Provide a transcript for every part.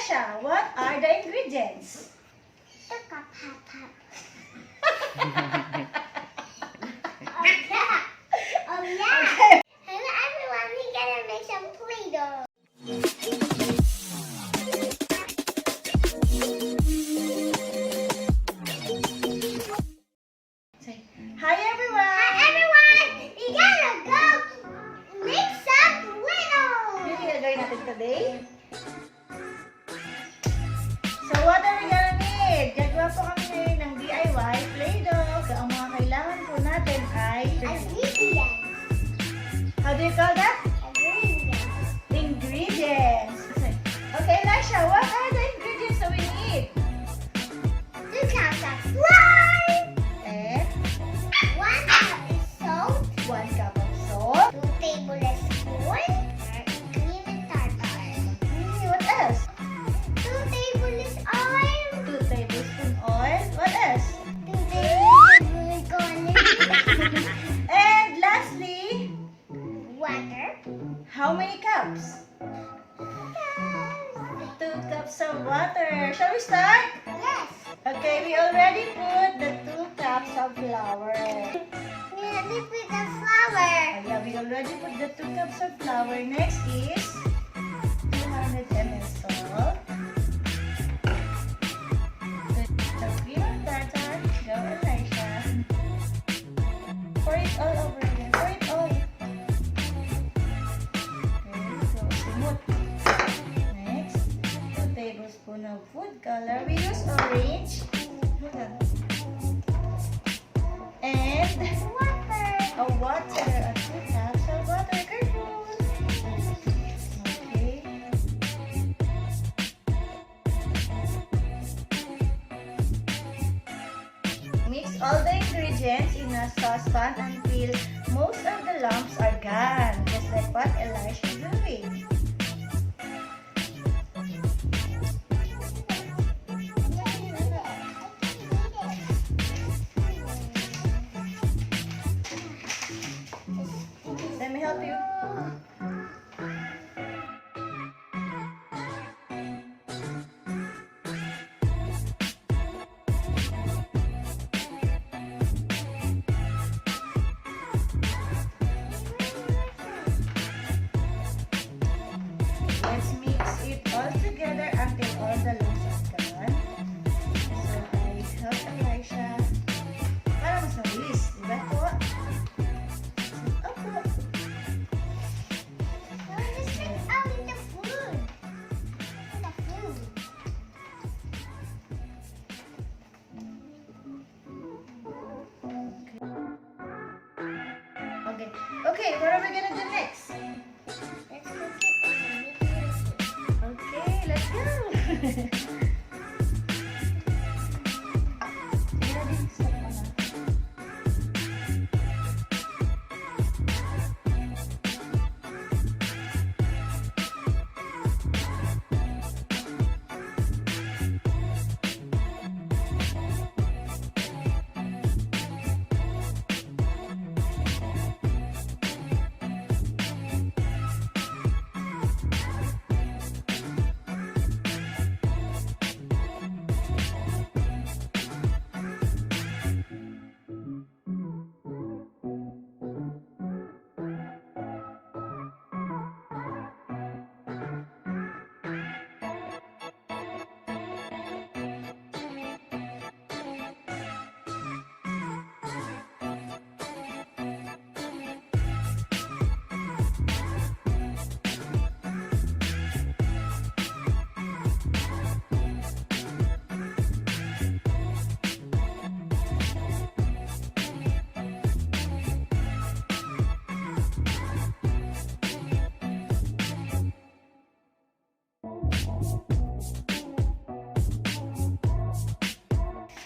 Elisha, what are the ingredients? Oh yeah! Okay. Hello everyone, we're gonna make some Play-Doh. Say, hi everyone! Hi everyone! We gotta go make some Play-Doh! Yun yung gagawin natin today. So what are we gonna need? Gagawa po kami ngayon ng DIY Play-Doh. So ang mga kailangan po natin ay... Ingredients. How do you call that? Ingredients. Ingredients. Okay, Elisha, what are the ingredients that we need? 2 cups of flour. And 1 cup of salt. 1 cup of salt. 2 tablespoons. Cream and tartar. Okay, what else? 2 tablespoons oil. 2 tablespoon oil. What else? 2 tablespoons garlic. And lastly, Water. how many cups? 2 cups of water. Shall we start? Yes. Okay, we already put the 2 cups of flour. We have to put the flour. Yeah, we already put the 2 cups of flour. Next is 200 ml salt. The cream of tartar. Go, Elisha. Pour it all over again. Pour it all. There you go. Smooth. Next, 2 tablespoons of food color. We use orange. Hold on. And Water. a water. 2 cups of water. Careful. Okay. Mix all the ingredients in a saucepan until most of the lumps are gone, just like what Elisha is doing. Let me help you. Let's mix it all together until all the lumps are gone. So I help Elisha. Para mas mabilis, di ba po? Opo. Just put out in the food. The food. Okay. Okay, what are we gonna do next? Let's cook it. Okay, let's go. Ready? Stop na.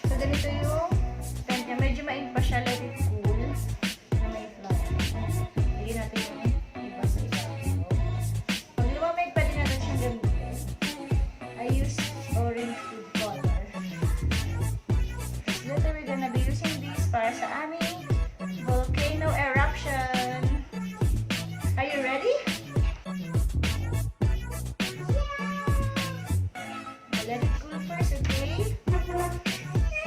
So, ganito yung tent niya. Medyo mainit pa siya. Let it cool. Na may flour. Lagyan natin yung iba sa ibabaw. Pag lumamig, pwede natin siyang gamitin. I use orange food color. Later, we're gonna be using this para sa aming volcano eruption. Are you ready? Let it cool first, okay?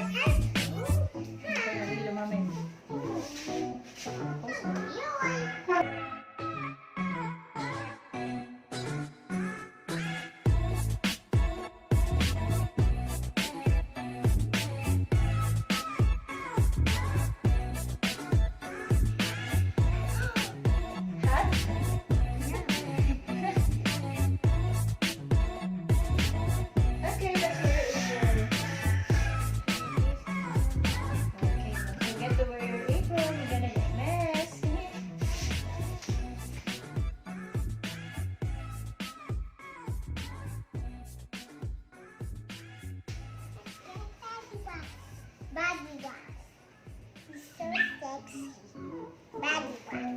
Okay, nabili lumamig. Okay, let's hear it again. Okay, don't forget to wear your apron. You're gonna get messy. Body wax. He's so sexy. Body wax.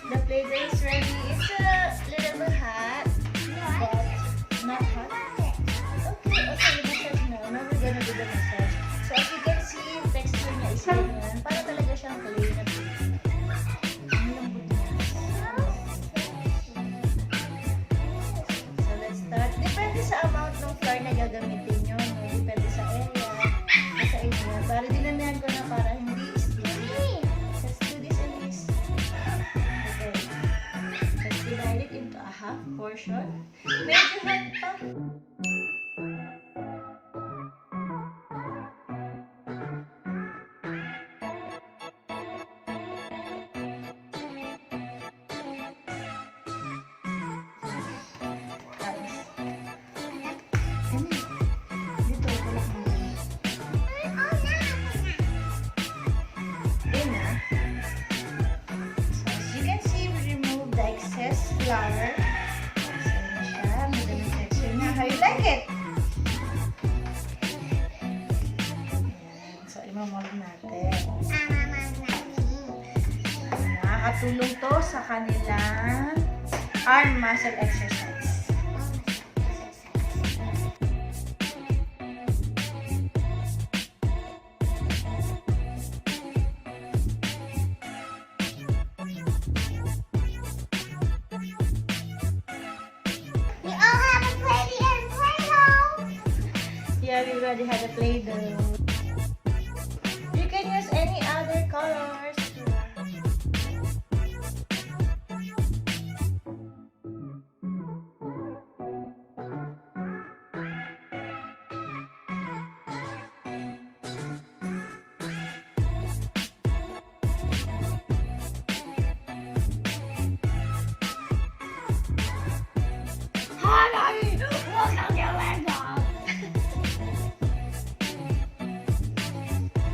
The Play-Doh is ready. It's a little bit hot, but not hot. Okay, massage now. Now we're gonna do the massage. So as you can see, yung texture niya is ganyan. Para talaga siyang clay na play. Ang lambot niya. So let's start. Depende sa amount ng flour na gagamitin nyo. No? Depende sa area. Sa inyo. Para dinamihan ko na para hindi sticky. Let's do this and this. Okay. Let's divide it into a half portion. Medyo hot pa. Flour. So, yun siya. Madaming texture na. How you like it? Ayan. So, imamold natin. Nakakatulong to sa kanilang arm muscle exercise. Yeah, we already had a Play-Doh. You can use any other colors.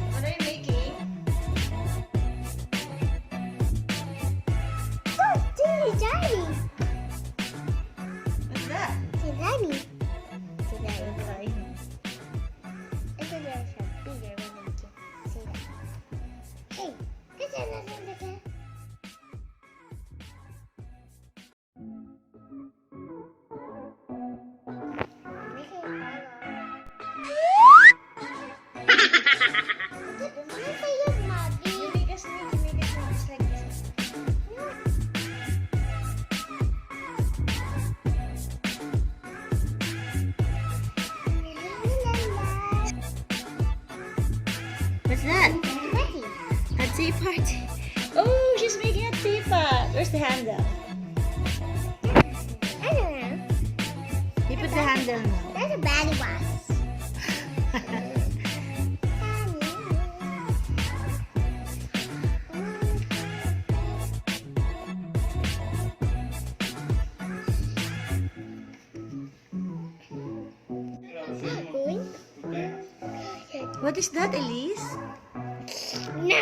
What are you making? Oh, teeny tiny. What's that? Teeny tiny. Try. I think there's a bigger one than you. See that? Hey, this is another again. What's that? Ready? A teapot. Oh, she's making a teapot. Where's the handle? I don't know. You put the handle now. That's a body wash. What is that, Elise? No!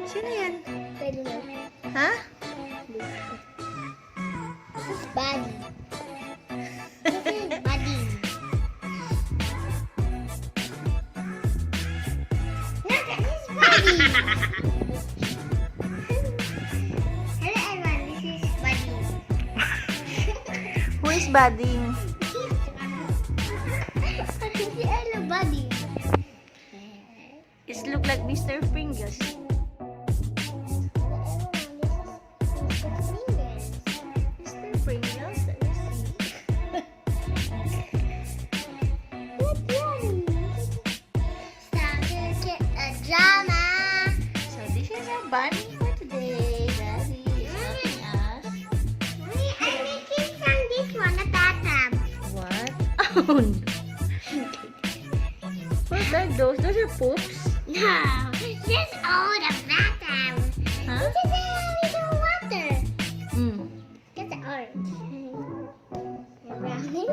Sino yan? I don't know. Ha? This is body. This is body. Look at this body! Hello everyone, this is body. Who is badding? Hello body. It look like Mr. Pringles. Mr. Pringles, let me see. Drama. So this is our bunny for today. Daddy is helping us. Mommy, I'm making some this one, a bathtub. What? Oh no. What are those? Those are poops? No, this all the bathtub. Huh? This is a little water. Mm. That's orange. Brownie.